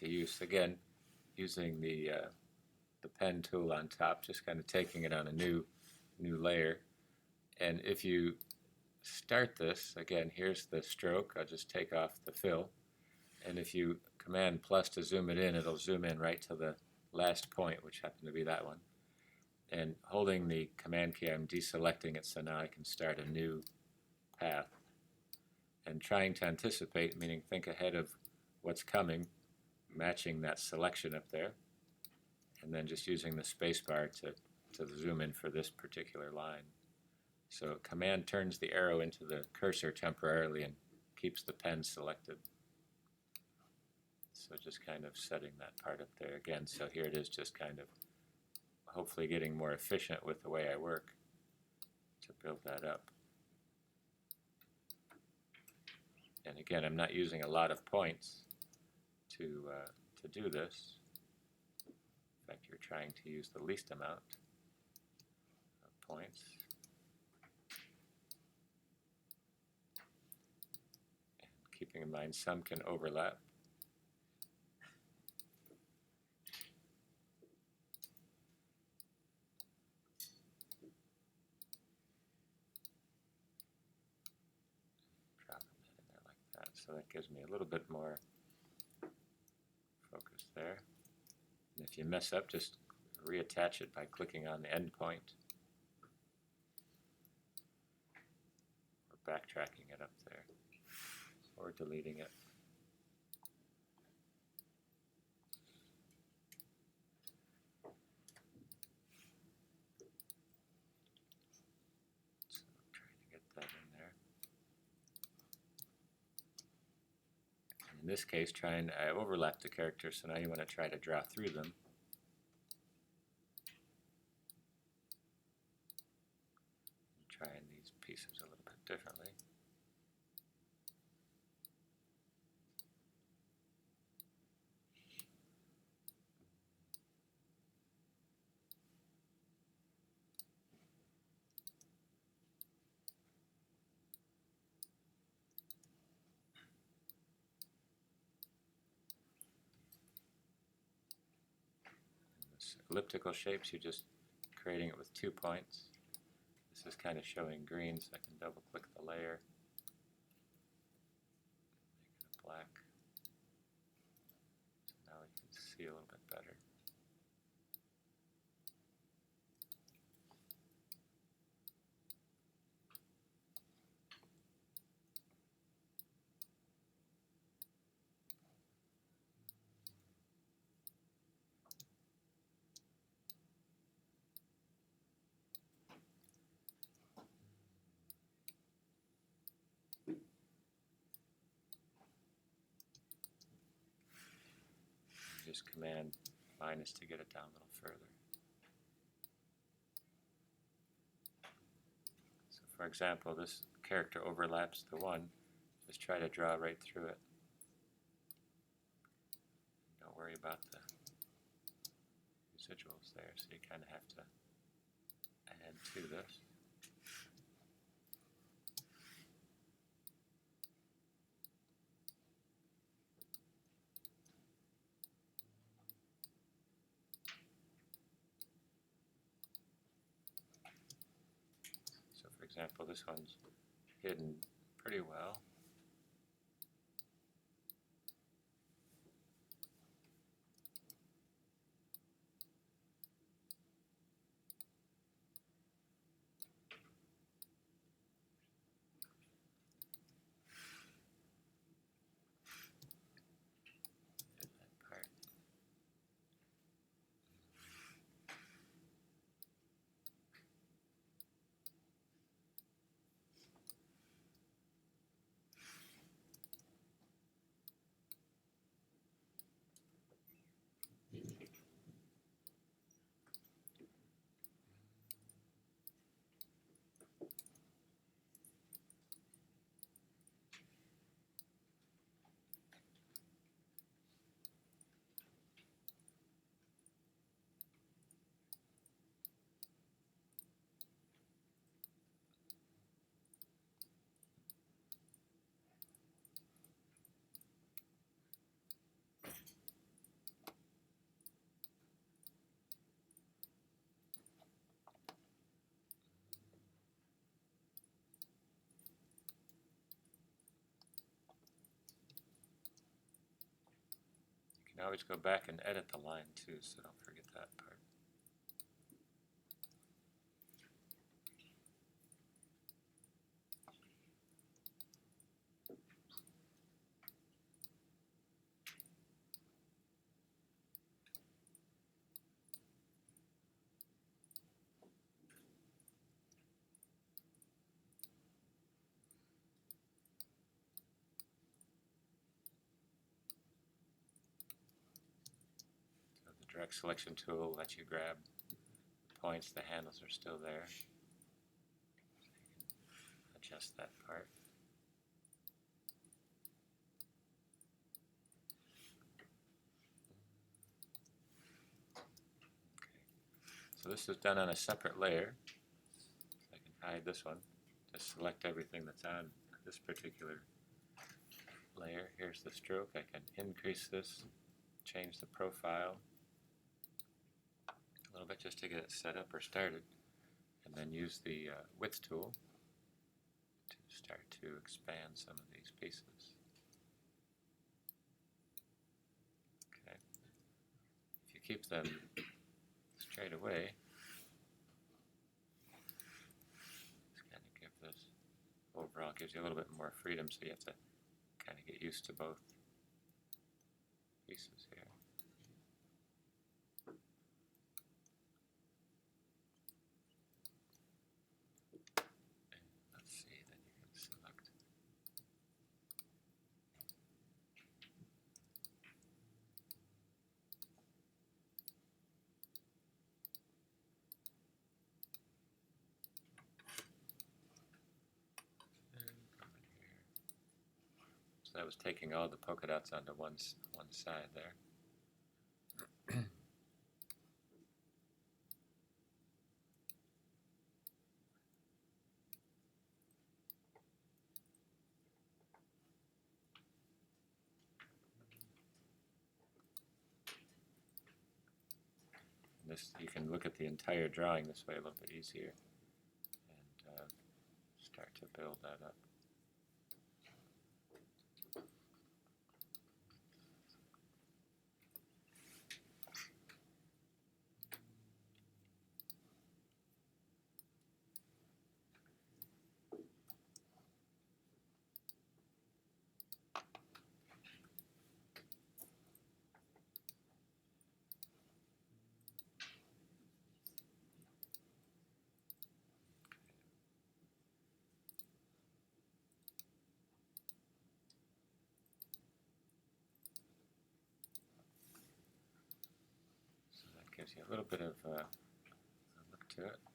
into use. Again, using the pen tool on top, just kind of taking it on a new layer. And if you start this, again, here's the stroke. I'll just take off the fill. And if you Command plus to zoom it in, it'll zoom in right to the last point, which happened to be that one. And holding the Command key, I'm deselecting it, so now I can start a new path. And trying to anticipate, meaning think ahead of what's coming, matching that selection up there, and then just using the spacebar to zoom in for this particular line. So Command turns the arrow into the cursor temporarily and keeps the pen selected. So just kind of setting that part up there again. So here it is, just kind of hopefully getting more efficient with the way I work to build that up. And again, I'm not using a lot of points to do this. In fact, you're trying to use the least amount of points. And keeping in mind some can overlap. So that gives me a little bit more focus there. And if you mess up, just reattach it by clicking on the end point or backtracking it up there or deleting it. So I'm trying to get that in there. In this case, I overlapped the characters, so now you want to try to draw through them. Trying these pieces a little bit differently. Elliptical shapes, you're just creating it with 2 points. This is kind of showing green, so I can double click the layer, make it a black. So now we can see a little bit better. Just Command minus to get it down a little further. So for example, this character overlaps the one. Just try to draw right through it. Don't worry about the residuals there, so you kind of have to add to this. For example, this one's hidden pretty well. can always go back and edit the line too, so don't forget that part. Direct selection tool lets you grab points, the handles are still there. So you can adjust that part. Okay. So this is done on a separate layer. So I can hide this one. Just select everything that's on this particular layer. Here's the stroke. I can increase this, change the profile a little bit just to get it set up or started, and then use the width tool to start to expand some of these pieces. Okay. If you keep them straight away, just kind of give this overall, gives you a little bit more freedom, so you have to kind of get used to both pieces here. So that was taking all the polka dots onto one side there. And this, you can look at the entire drawing this way a little bit easier and start to build that up. Gives you a little bit of a look to it.